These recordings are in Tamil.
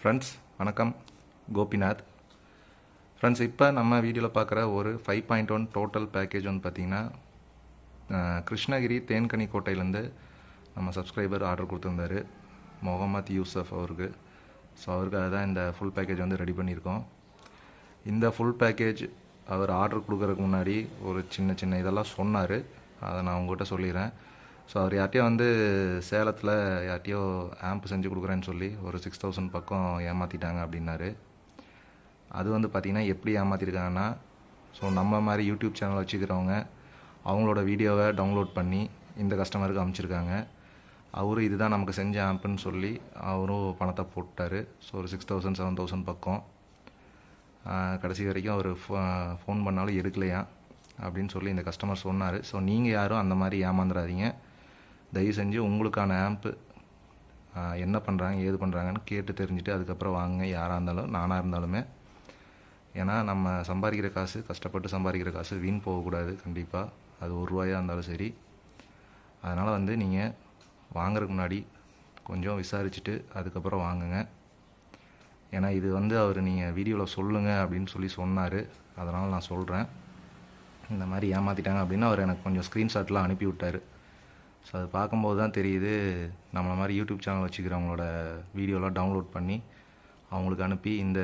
ஃப்ரெண்ட்ஸ் வணக்கம், கோபிநாத். ஃப்ரெண்ட்ஸ், இப்போ நம்ம வீடியோவில் பார்க்குற ஒரு 5.1 டோட்டல் பேக்கேஜ் வந்து பார்த்திங்கன்னா கிருஷ்ணகிரி தேன்கனி கோட்டையிலேருந்து நம்ம சப்ஸ்கிரைபர் ஆர்டர் கொடுத்துருந்தாரு, முகமது யூசஃப் அவருக்கு. ஸோ அவருக்காக தான் இந்த ஃபுல் பேக்கேஜ் வந்து ரெடி பண்ணியிருக்கோம். இந்த ஃபுல் பேக்கேஜ் அவர் ஆர்டர் கொடுக்குறதுக்கு முன்னாடி ஒரு சின்ன சின்ன இதெல்லாம் சொன்னார், அதை நான் உங்கள்கிட்ட சொல்லிடுறேன். ஸோ அவர் யார்ட்டையோ வந்து சேலத்தில் யார்ட்டையோ ஆம்ப் செஞ்சு கொடுக்குறேன்னு சொல்லி ஒரு 6,000 பக்கம் ஏமாற்றிட்டாங்க அப்படின்னாரு. அது வந்து பார்த்திங்கன்னா எப்படி ஏமாற்றிருக்காங்கன்னா, ஸோ நம்ம மாதிரி யூடியூப் சேனல் வச்சுக்கிறவங்க அவங்களோட வீடியோவை டவுன்லோட் பண்ணி இந்த கஸ்டமருக்கு அனுப்பிச்சிருக்காங்க. அவரும் இதுதான் நமக்கு செஞ்ச ஆம்ப்புன்னு சொல்லி அவரும் பணத்தை போட்டார். ஸோ ஒரு 6,000 7,000 பக்கம். கடைசி வரைக்கும் அவர் ஃபோன் பண்ணாலும் எடுக்கலையா அப்படின்னு சொல்லி இந்த கஸ்டமர் சொன்னார். ஸோ நீங்கள் யாரும் அந்த மாதிரி ஏமாந்துடாதீங்க. தயவு செஞ்சு உங்களுக்கான ஆம்ப்பு என்ன பண்ணுறாங்க ஏது பண்ணுறாங்கன்னு கேட்டு தெரிஞ்சுட்டு அதுக்கப்புறம் வாங்க, யாராக இருந்தாலும் நானாக இருந்தாலுமே. ஏன்னா நம்ம சம்பாதிக்கிற காசு, கஷ்டப்பட்டு சம்பாதிக்கிற காசு வீண் போகக்கூடாது. கண்டிப்பாக அது ₹1 இருந்தாலும் சரி. அதனால் வந்து நீங்கள் வாங்குறதுக்கு முன்னாடி கொஞ்சம் விசாரிச்சுட்டு அதுக்கப்புறம் வாங்குங்க. ஏன்னா இது வந்து அவர் நீங்கள் வீடியோவில் சொல்லுங்கள் அப்படின்னு சொல்லி சொன்னார். அதனால் நான் சொல்கிறேன். இந்த மாதிரி ஏமாற்றிட்டாங்க அப்படின்னு அவர் எனக்கு கொஞ்சம் ஸ்க்ரீன்ஷாட்லாம் அனுப்பி விட்டார். ஸோ அது பார்க்கும்போது தான் தெரியுது, நம்மளை மாதிரி யூடியூப் சேனல் வச்சுக்கிறவங்களோட வீடியோலாம் டவுன்லோட் பண்ணி அவங்களுக்கு அனுப்பி இந்த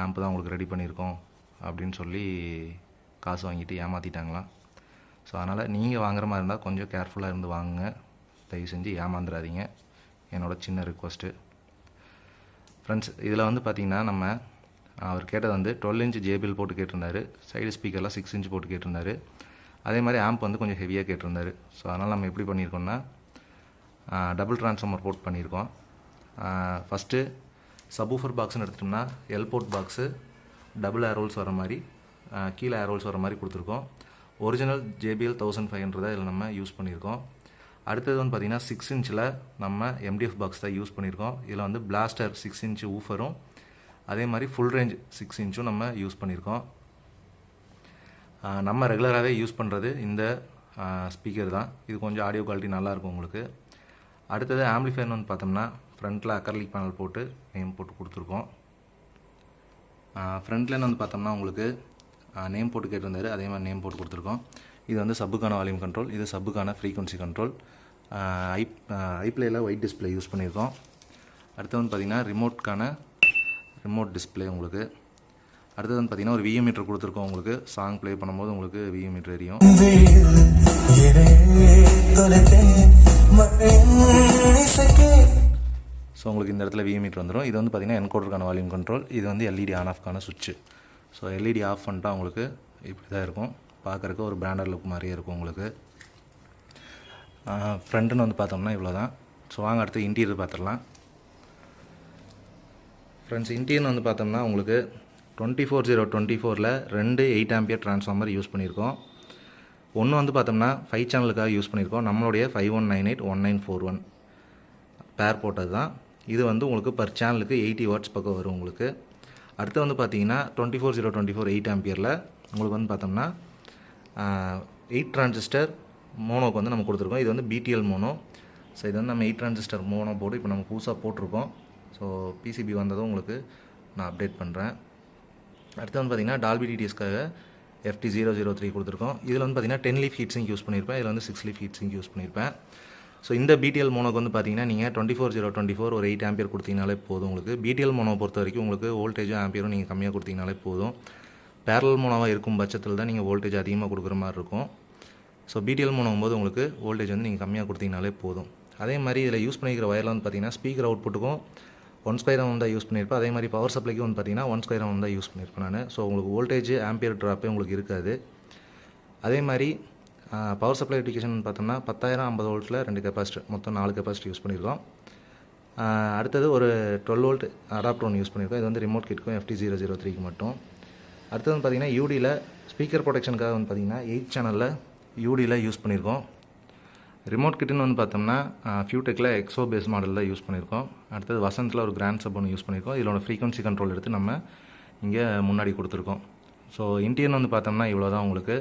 ஆம்ப் தான் உங்களுக்கு ரெடி பண்ணியிருக்கோம் அப்படின்னு சொல்லி காசு வாங்கிட்டு ஏமாற்றிட்டாங்களாம். ஸோ அதனால் நீங்கள் வாங்குற மாதிரி இருந்தால் கொஞ்சம் கேர்ஃபுல்லாக இருந்து வாங்குங்க. தயவு செஞ்சு ஏமாந்துடாதீங்க, என்னோட சின்ன ரிக்வஸ்ட்டு. ஃப்ரெண்ட்ஸ், இதில் வந்து பார்த்திங்கன்னா நம்ம அவர் கேட்டது வந்து 12 இன்ச் ஜேபிஎல் போட்டு கேட்டிருந்தாரு. சைடு ஸ்பீக்கர்லாம் 6 இன்ச் போட்டு கேட்டிருந்தாரு. அதே மாதிரி ஆம்ப் வந்து கொஞ்சம் ஹெவியாக கேட்டிருந்தாரு. ஸோ அதனால் நம்ம எப்படி பண்ணியிருக்கோம்னா டபுள் ட்ரான்ஸ்ஃபார்மர் போட் பண்ணியிருக்கோம். ஃபஸ்ட்டு சப்வூஃபர் பாக்ஸ்னு எடுத்துட்டோம்னா எல்போர்ட் பாக்ஸு டபுள் ஏரோல்ஸ் வர மாதிரி, கீழே ஏரோல்ஸ் வர மாதிரி கொடுத்துருக்கோம். ஒரிஜினல் JBL 1500 இதில் நம்ம யூஸ் பண்ணியிருக்கோம். அடுத்தது வந்து பார்த்திங்கன்னா 6 இன்ச்சில் நம்ம MDF பாக்ஸ் தான் யூஸ் பண்ணியிருக்கோம். இதில் வந்து பிளாஸ்டர் 6 இன்ச் ஊஃபரும் அதே மாதிரி ஃபுல் ரேஞ்ச் 6 இன்ச்சும் நம்ம யூஸ் பண்ணியிருக்கோம். நம்ம ரெகுலராகவே யூஸ் பண்ணுறது இந்த ஸ்பீக்கர் தான். இது கொஞ்சம் ஆடியோ குவாலிட்டி நல்லாயிருக்கும் உங்களுக்கு. அடுத்தது ஆம்பிளிஃபையர்னு வந்து பார்த்தோம்னா ஃப்ரண்ட்டில் அக்கர்லிக் பேனல் போட்டு நேம் போட்டு கொடுத்துருக்கோம். ஃப்ரண்ட்லேன்னு வந்து பார்த்தோம்னா உங்களுக்கு நேம் போட்டு கேட்டிருந்தாரு, அதே மாதிரி நேம் போட்டு கொடுத்துருக்கோம். இது வந்து சப்புக்கான வால்யூம் கண்ட்ரோல், இது சப்புக்கான ஃப்ரீக்வன்சி கண்ட்ரோல். ஐப்ளேயில் ஒயிட் டிஸ்பிளே யூஸ் பண்ணியிருக்கோம். அடுத்து வந்து பார்த்திங்கன்னா ரிமோட் டிஸ்பிளே உங்களுக்கு. அடுத்தது வந்து பார்த்திங்கன்னா ஒரு விஎம் மீட்டர் கொடுத்துருக்கோம் உங்களுக்கு. சாங் ப்ளே பண்ணும்போது உங்களுக்கு விஎம் மீட்டர் எரியும். ஸோ உங்களுக்கு இந்த இடத்துல விஎம் மீட்டர் வந்துடும். இது வந்து பார்த்திங்கன்னா என்கோடருக்கான வால்யூம் கண்ட்ரோல். இது வந்து LED ஆன் ஆஃப்கான சுவிட்சு. ஸோ LED ஆஃப் பண்ணிட்டா உங்களுக்கு இப்படி தான் இருக்கும். பார்க்குறக்கு ஒரு பிராண்டட் லுக் மாதிரியே இருக்கும் உங்களுக்கு. ஃப்ரண்ட்டுன்னு வந்து பார்த்தோம்னா இவ்வளோ தான். ஸோ வாங்க அடுத்து இன்டீரியர் பார்த்துடலாம். ஃப்ரெண்ட்ஸ், இன்டீரியர் வந்து பார்த்தோம்னா உங்களுக்கு 24024ல் 2 8 ஆம்பியர் ட்ரான்ஸ்ஃபார்மர் யூஸ் பண்ணியிருக்கோம். ஒன்று வந்து பார்த்தோம்னா 5 சேனலுக்காக யூஸ் பண்ணியிருக்கோம். நம்மளுடைய 51981941 பேர் போட்டது தான். இது வந்து உங்களுக்கு பர் சேனலுக்கு 80 வாட்ஸ் பக்கம் வரும் உங்களுக்கு. அடுத்து வந்து பார்த்தீங்கன்னா 24024 8 ஆம்பியரில் உங்களுக்கு வந்து பார்த்தோம்னா 8 டிரான்சிஸ்டர் மோனோக்கு வந்து நம்ம கொடுத்துருக்கோம். இது வந்து BTL மோனோ. ஸோ இது வந்து நம்ம 8 டிரான்சிஸ்டர் மோனோ போட்டு இப்போ நம்ம புதுசாக போட்டிருக்கோம். ஸோ PCB வந்ததும் உங்களுக்கு நான் அப்டேட் பண்ணுறேன். அடுத்து வந்து பார்த்திங்கன்னா டால்பி DTSக்காக FT003 கொடுத்துருக்கோம். இதில் வந்து பார்த்திங்கன்னா 10 லீஃப் ஹீட் சிங்க் யூஸ் பண்ணியிருப்பேன். இதில் வந்து 6 லீஃப் ஹீட் சிங்க் யூஸ் பண்ணியிருப்பேன். ஸோ இந்த BTL மோனோக்கு வந்து பார்த்திங்கன்னா நீங்கள் 24024 ஒரு 8 ஆம்பியர் கொடுத்தீங்கனாலே போதும் உங்களுக்கு. BTL மோனோ பொறுத்த வரைக்கும் உங்களுக்கு வோல்டேஜும் ஆம்பியரும் நீங்கள் கம்மியாக கொடுத்தீங்கனாலே போதும். பேரலல் மோனோவாக இருக்கும் பட்சத்தில் தான் நீங்கள் வோல்டேஜ் அதிகமாக கொடுக்குற மாதிரி இருக்கும். ஸோ BTL மோனோங்கும்போது உங்களுக்கு வோல்டேஜ் வந்து நீங்கள் கம்மியாக கொடுத்தீங்கனாலே போதும். அதே மாதிரி இதில் யூஸ் பண்ணிக்கிற வயரில் வந்து பார்த்திங்கன்னா ஸ்பீக்கர் அவுட்புட்டுக்கும் 1 ஸ்கொயர் mm தான் யூஸ் பண்ணியிருப்பேன். அதே மாதிரி பவர் சப்ளைக்கு வந்து பார்த்திங்கன்னா 1 ஸ்கொயர் mm தான் யூஸ் பண்ணியிருப்பேன் நான். ஸோ உங்களுக்கு வோல்டேஜ் ஆம்பியர் ட்ராப்பே உங்களுக்கு இருக்காது. அதே மாதிரி பவர் சப்ளை அப்ளிகேஷன் பார்த்தோம்னா 10,000 50 வோல்ட்டில் 2 கெப்பாசிட்டர், மொத்தம் 4 கெப்பாசிட்டி யூஸ் பண்ணியிருக்கோம். அடுத்தது ஒரு 12 வோல்ட் அடாப்டர் ஒன்று யூஸ் பண்ணியிருக்கோம். இது வந்து ரிமோட் கிட்க்கும் FT003க்கு மட்டும். அடுத்தது வந்து பார்த்திங்கன்னா UDயில் ஸ்பீக்கர் ப்ரொடெக்ஷனுக்காக வந்து பார்த்திங்கன்னா 8 சேனலில் UDயில் யூஸ் பண்ணியிருக்கோம். ரிமோட் கிட்டுன்னு வந்து பார்த்தோம்னா ஃபியூடெக்கில் எக்ஸோ பேஸ் மாடல் தான் யூஸ் பண்ணியிருக்கோம். அடுத்தது வசந்தில் ஒரு கிராண்ட் சப் ஒன்று யூஸ் பண்ணியிருக்கோம். இதோட ஃப்ரீக்வன்சி கண்ட்ரோல் எடுத்து நம்ம இங்கே முன்னாடி கொடுத்துருக்கோம். ஸோ இன்டீரியர் வந்து பார்த்தோம்னா இவ்வளோ தான் உங்களுக்கு.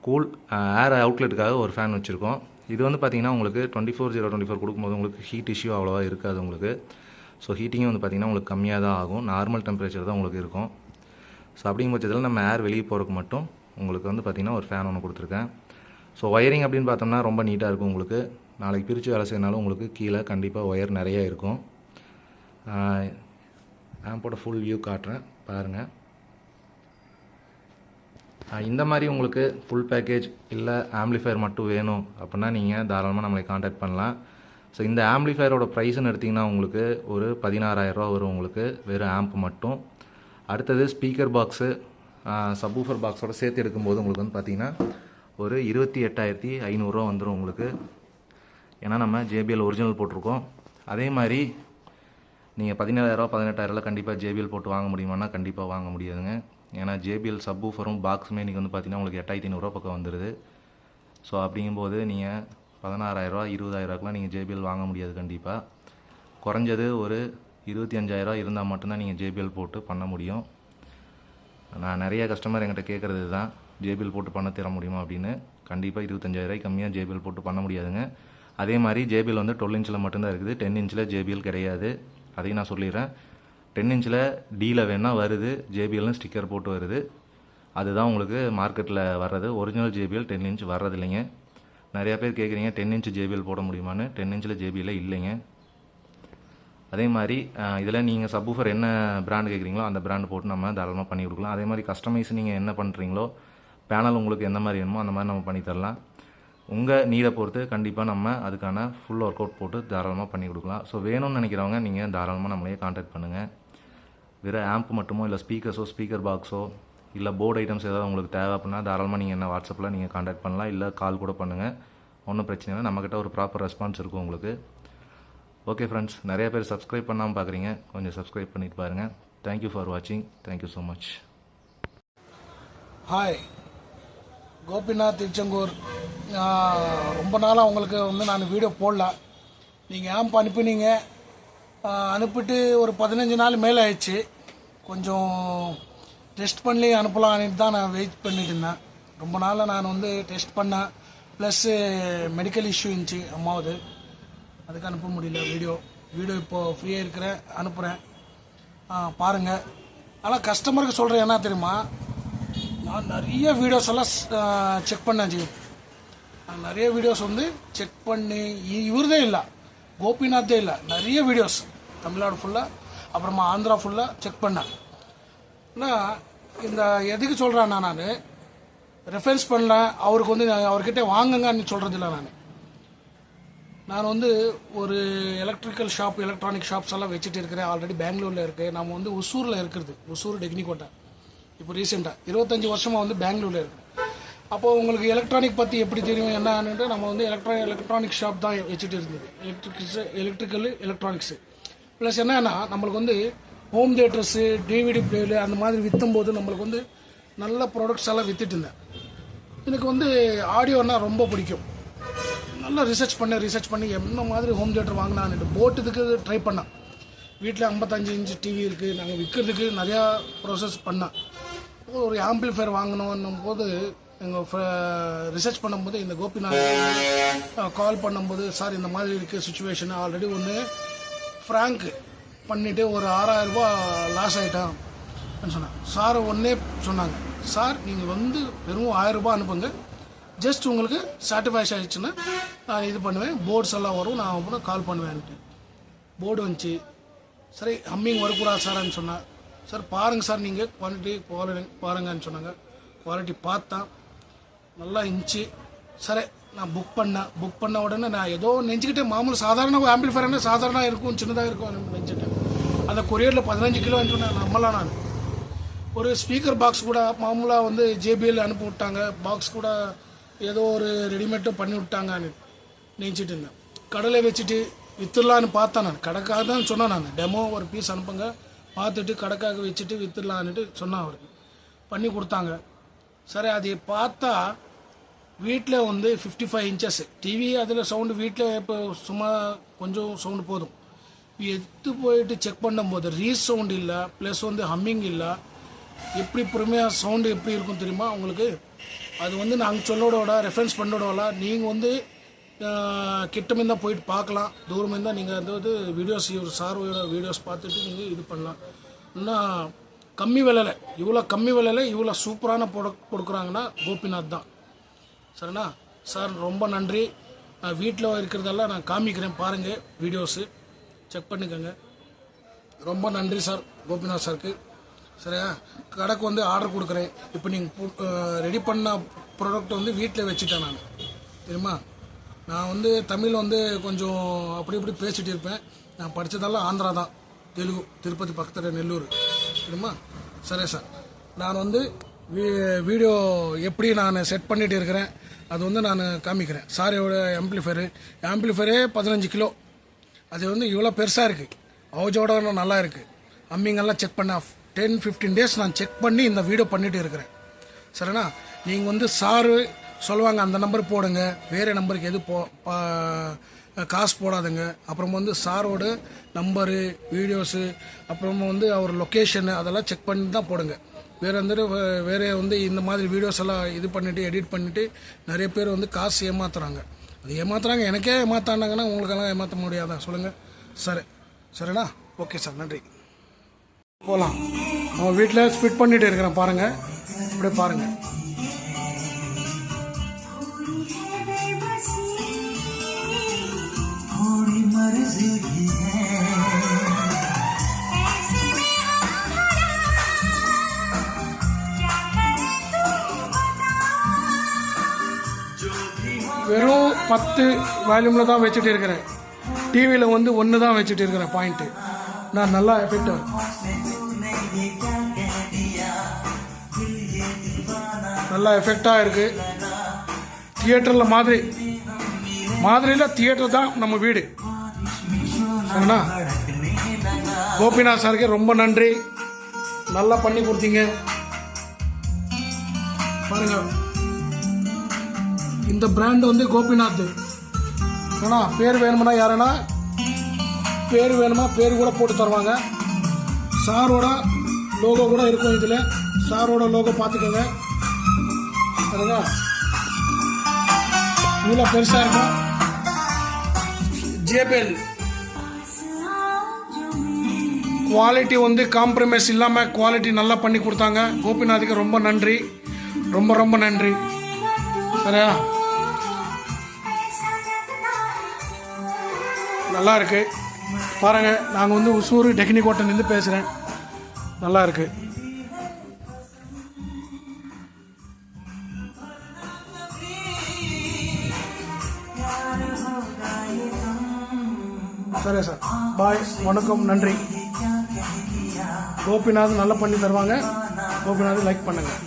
கூல் ஏர் அவுட்லெட்டுக்காக ஒரு ஃபேன் வச்சுருக்கோம். இது வந்து பார்த்திங்கன்னா உங்களுக்கு 24024 கொடுக்கும்போது உங்களுக்கு ஹீட் இஷ்யூ அவ்வளோவா இருக்காது உங்களுக்கு. ஸோ ஹீட்டிங்கும் வந்து பார்த்திங்கன்னா உங்களுக்கு கம்மியாக தான் ஆகும், நார்மல் டெம்பரேச்சர் தான் உங்களுக்கு இருக்கும். ஸோ அப்படிங்கும் பட்சத்தில் நம்ம ஏர் வெளியே போகிறதுக்கு மட்டும் உங்களுக்கு வந்து பார்த்திங்கன்னா ஒரு ஃபேன் ஒன்று கொடுத்துருக்கேன். ஸோ ஒயரிங் அப்படின்னு பார்த்தோம்னா ரொம்ப நீட்டாக இருக்கும். உங்களுக்கு நாளைக்கு பிரித்து வேலை செய்யனாலும் உங்களுக்கு கீழே கண்டிப்பாக ஒயர் நிறையா இருக்கும். ஆம்போட ஃபுல் வியூ காட்டுறேன் பாருங்கள். இந்த மாதிரி உங்களுக்கு ஃபுல் பேக்கேஜ் இல்லை ஆம்ப்ளிஃபையர் மட்டும் வேணும் அப்படின்னா நீங்கள் தாராளமாக நம்மளை காண்டாக்ட் பண்ணலாம். ஸோ இந்த ஆம்ப்ளிஃபையரோட ப்ரைஸ்ன்னு எடுத்திங்கன்னா உங்களுக்கு ஒரு 16,000 வரும் உங்களுக்கு வெறும் ஆம்ப் மட்டும். அடுத்தது ஸ்பீக்கர் பாக்ஸு சப்வூஃபர் பாக்ஸோட சேர்த்து எடுக்கும்போது உங்களுக்கு வந்து பார்த்திங்கன்னா ஒரு 28,500 வந்துடும் உங்களுக்கு. ஏன்னா நம்ம JBL ஒரிஜினல் போட்டிருக்கோம். அதே மாதிரி நீங்கள் 17,000 18,000 கண்டிப்பாக JBL போட்டு வாங்க முடியுமானா கண்டிப்பாக வாங்க முடியாதுங்க. ஏன்னா JBL சப்வூஃபரும் பாக்ஸுமே இன்றைக்கி வந்து பார்த்திங்கன்னா உங்களுக்கு 8,500 பக்கம் வந்துடுது. ஸோ அப்படிங்கும்போது நீங்கள் 16,000 20,000 நீங்கள் JBL வாங்க முடியாது. கண்டிப்பாக குறைஞ்சது ஒரு 25,000 இருந்தால் மட்டும்தான் நீங்கள் JBL போட்டு பண்ண முடியும். நான் நிறைய கஸ்டமர் என்கிட்ட கேட்குறது தான், JBL போட்டு பண்ண தர முடியுமா அப்படின்னு. கண்டிப்பாக 25,000 கம்மியாக JBL போட்டு பண்ண முடியாதுங்க. அதே மாதிரி JBL வந்து 12 இன்ச்சில் மட்டும்தான் இருக்குது, 10 இன்ச்சில் JBL கிடையாது. அதையும் நான் சொல்லிடுறேன். 10 இன்ச்சில் டீயில் வேணால் வருது, JBLனு ஸ்டிக்கர் போட்டு வருது. அதுதான் உங்களுக்கு மார்க்கெட்டில் வர்றது. ஒரிஜினல் JBL 10 இன்ச் வர்றது இல்லைங்க. நிறையா பேர் கேட்குறீங்க 10 இன்ச் JBL போட முடியுமான்னு. 10 இன்ச்சில் JBL இல்லைங்க. அதே மாதிரி இதில் நீங்கள் சப்வூஃபர் என்ன பிராண்டு கேட்குறீங்களோ அந்த பிராண்டு போட்டு நம்ம தாராளமாக பண்ணி கொடுக்கலாம். அதே மாதிரி கஸ்டமைஸ் நீங்கள் என்ன பண்ணுறீங்களோ, பேனல் உங்களுக்கு எந்த மாதிரி வேணுமோ அந்த மாதிரி நம்ம பண்ணி தரலாம். உங்கள் நீடை பொறுத்து கண்டிப்பாக நம்ம அதுக்கான ஃபுல் ஒர்க் அவுட் போட்டு தாராளமாக பண்ணி கொடுக்கலாம். ஸோ வேணும்னு நினைக்கிறவங்க நீங்கள் தாராளமாக நம்மளையே காண்டாக்ட் பண்ணுங்கள். வெறும் ஆம்ப் மட்டுமோ இல்லை ஸ்பீக்கர்ஸோ ஸ்பீக்கர் பாக்ஸோ இல்லை போர்டு ஐட்டம்ஸ் ஏதாவது உங்களுக்கு தேவை அப்படின்னா தாராளமாக நீங்கள் என்ன வாட்ஸ்அப்பில் நீங்கள் காண்டாக்ட் பண்ணலாம், இல்லை கால் கூட பண்ணுங்கள். ஒன்றும் பிரச்சனை இல்லை, நம்மக்கிட்ட ஒரு ப்ராப்பர் ரெஸ்பான்ஸ் இருக்கும் உங்களுக்கு. ஓகே ஃப்ரெண்ட்ஸ், நிறைய பேர் சப்ஸ்கிரைப் பண்ணாமல் பார்க்குறீங்க, கொஞ்சம் சப்ஸ்கிரைப் பண்ணிட்டு பாருங்கள். தேங்க்யூ ஃபார் வாட்சிங். Thank you so much. Hi, Gopinath Tiruchengur. ரொம்ப நாளாக உங்களுக்கு வந்து நான் வீடியோ போடல. நீங்கள் ஆம்ப் அனுப்பினீங்க, அனுப்பிட்டு ஒரு 15 நாள் மேலே ஆயிடுச்சு. கொஞ்சம் டெஸ்ட் பண்ணி அனுப்பலான்னு தான் நான் வெயிட் பண்ணிட்டு இருந்தேன். ரொம்ப நாளாக நான் வந்து டெஸ்ட் பண்ணேன், ப்ளஸ்ஸு மெடிக்கல் இஷ்யூ இருந்துச்சு அம்மாவது, அதுக்கு அனுப்ப முடியல. வீடியோ இப்போது ஃப்ரீயாக இருக்கிறேன், அனுப்புகிறேன், பாருங்கள். ஆனால் கஸ்டமருக்கு சொல்கிறேன் என்ன தெரியுமா, நான் நிறைய வீடியோஸ் எல்லாம் செக் பண்ணேன். நான் நிறைய வீடியோஸ் வந்து செக் பண்ணி, இவர்தே இல்லை, கோபிநாத்தே இல்லை, நிறைய வீடியோஸ் தமிழ்நாடு ஃபுல்லாக அப்புறமா ஆந்திரா ஃபுல்லாக செக் பண்ணேன். ஆனால் இந்த எதுக்கு சொல்கிறேன்னா, நான் ரெஃபரன்ஸ் பண்ணல, அவருக்கு வந்து அவர்கிட்ட வாங்குங்கன்னு சொல்கிறதில்ல. நான் வந்து ஒரு எலக்ட்ரிக்கல் ஷாப், எலக்ட்ரானிக் ஷாப்ஸ் எல்லாம் வச்சுட்டு இருக்கிறேன். ஆல்ரெடி பெங்களூரில் இருக்குது. நம்ம வந்து ஒசூரில் இருக்கிறது, ஒசூர் டெக்னிக்கோட்டை. இப்போ ரீசெண்டாக 25 வருஷமாக வந்து பெங்களூரில் இருக்குது. அப்போது உங்களுக்கு எலக்ட்ரானிக் பற்றி எப்படி தெரியும் என்னன்னுட்டு, நம்ம வந்து எலக்ட்ரானிக் ஷாப் தான் வச்சுட்டு இருந்தது. எலக்ட்ரிக்கல் எலக்ட்ரானிக்ஸு ப்ளஸ் என்னன்னா, நம்மளுக்கு வந்து ஹோம் தியேட்டர்ஸு, DVD பிளேயரு அந்த மாதிரி விற்றும்போது நம்மளுக்கு வந்து நல்ல ப்ராடக்ட்ஸ் எல்லாம் விற்றுட்டு இருந்தேன். எனக்கு வந்து ஆடியோன்னா ரொம்ப பிடிக்கும். நல்லா ரிசர்ச் பண்ணி என்ன மாதிரி ஹோம் தியேட்டர் வாங்கினான்னு போட்டுறதுக்கு ட்ரை பண்ணேன். வீட்டில் 55 இன்ச் டிவி இருக்குது, நாங்கள் விற்கிறதுக்கு நிறையா ப்ராசஸ் பண்ணேன். ஒரு ஆம்பிளிஃபையர் வாங்கணும் போது எங்கள் ரிசர்ச் பண்ணும்போது இந்த கோபிநாத் கால் பண்ணும்போது, சார் இந்த மாதிரி இருக்குது சுச்சுவேஷன், ஆல்ரெடி ஒன்று ஃப்ராங்க் பண்ணிவிட்டு ஒரு 6,000 ரூபா லாஸ் ஆகிட்டான் சொன்னாங்க. சார் ஒன்றே சொன்னாங்க, சார் நீங்கள் வந்து வெறும் 1000 ரூபா அனுப்புங்க, ஜஸ்ட் உங்களுக்கு சாட்டிஸ்ஃபை ஆகிடுச்சுன்னா நான் இது பண்ணுவேன், போர்ட்ஸ் எல்லாம் வரும், நான் அப்புறம் கால் பண்ணுவேன்ட்டு. போர்டு வந்துச்சு. சரி, ஹம்மிங் வரக்கூடாது சார்ன்னு சொன்னேன். சார் பாருங்கள் சார், நீங்கள் குவாலிட்டி பாருங்கன்னு சொன்னாங்க. குவாலிட்டி பார்த்தேன், நல்லா இருந்துச்சு. சரி, நான் புக் பண்ண உடனே நான் ஏதோ நெஞ்சுக்கிட்டே, மாமூలు சாதாரண ஆம்பிளிஃபையர்னா சாதாரண இருக்கும், சின்னதாக இருக்கும் நினச்சிட்டேன். அந்த கொரியரில் 15 கிலோ சொன்னேன், நம்மளாம் நான் ஒரு ஸ்பீக்கர் பாக்ஸ் கூட மாமூலாக வந்து JBL அனுப்பி விட்டாங்க. பாக்ஸ் கூட ஏதோ ஒரு ரெடிமேட்டும் பண்ணி விட்டாங்கன்னு நினச்சிட்டு இருந்தேன். கடலை வச்சுட்டு விற்றுடலான்னு பார்த்தேன். நான் கடைக்காக தான் சொன்னேன். நான் டெமோ ஒரு பீஸ் அனுப்புங்க, பார்த்துட்டு கடைக்காக வச்சுட்டு விற்றுடலான்ட்டு சொன்னேன். அவருக்கு பண்ணி கொடுத்தாங்க. சரி, அதை பார்த்தா வீட்டில் வந்து 55 இன்ச்சஸ் டிவி, அதில் சவுண்டு வீட்டில் இப்போ சும்மா கொஞ்சம் சவுண்டு போதும். எடுத்து போயிட்டு செக் பண்ணும்போது ரீசவுண்ட் இல்லை, ப்ளஸ் வந்து ஹம்மிங் இல்லை. எப்படி பொறுமையாக சவுண்டு எப்படி இருக்கும் தெரியுமா உங்களுக்கு? அது வந்து நாங்கள் சொல்லோட ரெஃபரன்ஸ் பண்ணோட நீங்கள் வந்து கிட்டமே தான் போயிட்டு பார்க்கலாம், தூரமாக இருந்தால் நீங்கள் வந்து வீடியோஸ் சாரோட வீடியோஸ் பார்த்துட்டு நீங்கள் இது பண்ணலாம். இன்னும் கம்மி விலையில், இவ்வளோ கம்மி விலையில் இவ்வளோ சூப்பரான ப்ராடக்ட் கொடுக்குறாங்கன்னா கோபிநாத் தான். சரிண்ணா சார், ரொம்ப நன்றி. நான் வீட்டில் இருக்கிறதெல்லாம் நான் காமிக்கிறேன், பாருங்கள் வீடியோஸு செக் பண்ணிக்கோங்க. ரொம்ப நன்றி சார் கோபிநாத் சாருக்கு. சரியா, கடைக்கு வந்து ஆர்டர் கொடுக்குறேன். இப்போ நீங்கள் ரெடி பண்ண ப்ராடக்ட் வந்து வீட்டில் வச்சுட்டேன் நான், தெரியுமா. நான் வந்து தமிழ் வந்து கொஞ்சம் அப்படி இப்படி பேசிகிட்டு இருப்பேன். நான் படித்ததெல்லாம் ஆந்திரா தான், தெலுங்கு, திருப்பதி பக்கத்தில் நெல்லூர், தெரியுமா. சரி சார், நான் வந்து வீடியோ எப்படி நான் செட் பண்ணிகிட்டு இருக்கிறேன் அது வந்து நான் காமிக்கிறேன். சாரியோட ஆம்பிளிஃபயரே 15 கிலோ, அது வந்து இவ்வளோ பெருசாக இருக்குது, அவுஜோட நல்லா இருக்குது. அம்மிங்கெல்லாம் செக் பண்ண 10-15 டேஸ் நான் செக் பண்ணி இந்த வீடியோ பண்ணிட்டு இருக்கிறேன். சரிண்ணா, நீங்கள் வந்து சாரு சொல்லுவாங்க அந்த நம்பர் போடுங்க, வேறு நம்பருக்கு எது காசு போடாதுங்க. அப்புறமா வந்து சாரோட நம்பரு, வீடியோஸு, அப்புறமா வந்து அவர் லொக்கேஷனு அதெல்லாம் செக் பண்ணி தான் போடுங்க. வேறு வந்து இந்த மாதிரி வீடியோஸ் எல்லாம் இது பண்ணிவிட்டு எடிட் பண்ணிவிட்டு நிறைய பேர் வந்து காசு ஏமாத்துறாங்க. அது ஏமாத்துறாங்க, எனக்கே ஏமாத்தானாங்கன்னா உங்களுக்கெல்லாம் ஏமாற்ற முடியாதான் சொல்லுங்கள். சரிண்ணா, ஓகே சார், நன்றி. போகலாம், அவன் வீட்டில் ஸ்பிட் பண்ணிட்டு இருக்கிறேன் பாருங்கள், இப்படியே பாருங்கள். வெறும் 10 வால்யூமில் தான் வச்சுட்டு இருக்கிறேன். டிவியில் வந்து 1 தான் வச்சுட்டு இருக்கிறேன் பாயிண்ட்டு. நான் நல்லா எஃபெக்ட் வரும், நல்லா எஃபெக்டாக இருக்குது. தியேட்டரில் மாதிரியில் தியேட்டர் தான் நம்ம வீடு. சரிண்ணா, கோபிநாத் சாருக்கு ரொம்ப நன்றி, நல்லா பண்ணி கொடுத்தீங்க. பாருங்க, இந்த பிராண்ட் வந்து கோபிநாத். ஏன்னா பேர் வேணும்னா யாருன்னா பேர் கூட போட்டு தருவாங்க. சாரோட லோகோ கூட இருக்கும் இதில், சாரோட லோகோ பார்த்துக்கோங்க. சரிங்களா, இவ்வளோ பெருசாக இருக்கும். ஜேபிஎல் குவாலிட்டி வந்து காம்ப்ரமைஸ் இல்லாமல் குவாலிட்டி நல்லா பண்ணி கொடுத்தாங்க. கோபிநாத்துக்கு ரொம்ப நன்றி, ரொம்ப நன்றி. சரியா, நல்லா இருக்கு பாருங்கள். நாங்கள் வந்து உசூர் டெக்னிக்கோட்டிலேருந்து பேசுகிறேன், நல்லா இருக்கு. சரி சார், பாய், வணக்கம், நன்றி. கோபிநாத் நல்லா பண்ணி தருவாங்க. கோபிநாத் லைக் பண்ணுங்கள்.